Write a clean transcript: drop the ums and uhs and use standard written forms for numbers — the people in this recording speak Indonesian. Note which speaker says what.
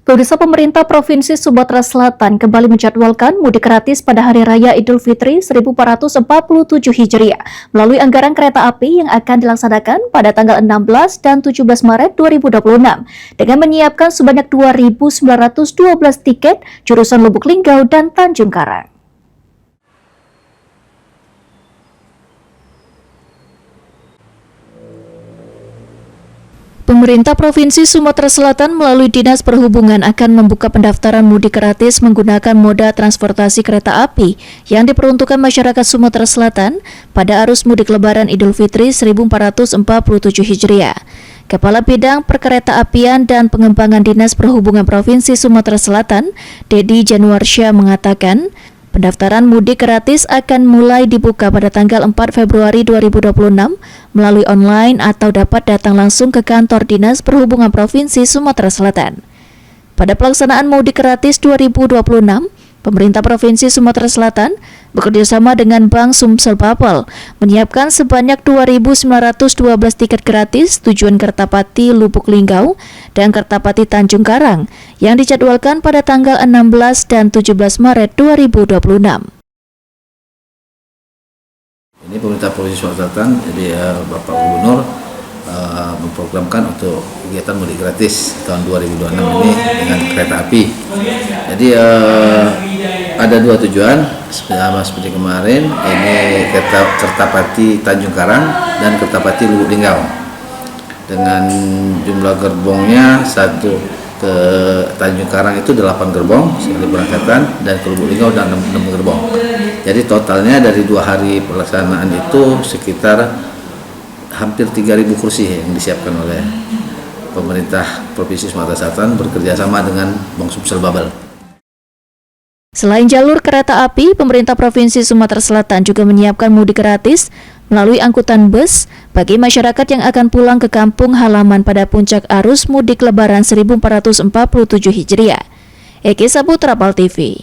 Speaker 1: Pemerintah Provinsi Sumatera Selatan kembali menjadwalkan mudik gratis pada Hari Raya Idul Fitri 1447 Hijriah melalui anggaran kereta api yang akan dilaksanakan pada tanggal 16 dan 17 Maret 2026 dengan menyiapkan sebanyak 2.912 tiket jurusan Lubuk Linggau dan Tanjung Karang. Pemerintah Provinsi Sumatera Selatan melalui Dinas Perhubungan akan membuka pendaftaran mudik gratis menggunakan moda transportasi kereta api yang diperuntukkan masyarakat Sumatera Selatan pada arus mudik Lebaran Idul Fitri 1447 Hijriah. Kepala Bidang Perkeretaapian dan Pengembangan Dinas Perhubungan Provinsi Sumatera Selatan, Dedi Januarsyah mengatakan, pendaftaran mudik gratis akan mulai dibuka pada tanggal 4 Februari 2026 melalui online atau dapat datang langsung ke kantor Dinas Perhubungan Provinsi Sumatera Selatan. Pada pelaksanaan mudik gratis 2026, pemerintah Provinsi Sumatera Selatan bekerjasama dengan Bank Sumsel Bubble menyiapkan sebanyak 2.912 tiket gratis tujuan Kertapati Lubuk Linggau dan Kertapati Tanjung Karang yang dijadwalkan pada tanggal 16 dan 17 Maret 2026.
Speaker 2: Ini pemerintah Provinsi Sumatera Selatan, jadi Bapak Gubernur memprogramkan untuk kegiatan mudik gratis tahun 2026 ini dengan kereta api. Jadi ada dua tujuan, sama seperti kemarin, ini Kertapati Tanjung Karang dan Kertapati Lubuk Linggau. Dengan jumlah gerbongnya satu ke Tanjung Karang itu 8 gerbong sekali berangkatan dan ke Lubuk Linggau dan 6 gerbong. Jadi totalnya dari 2 hari pelaksanaan itu sekitar hampir 3.000 kursi yang disiapkan oleh pemerintah Provinsi Sumatera Selatan bekerjasama dengan Bank Sumsel Bubble.
Speaker 1: Selain jalur kereta api, pemerintah Provinsi Sumatera Selatan juga menyiapkan mudik gratis melalui angkutan bus bagi masyarakat yang akan pulang ke kampung halaman pada puncak arus mudik Lebaran 1447 Hijriah. Eki Saputra, PAL TV.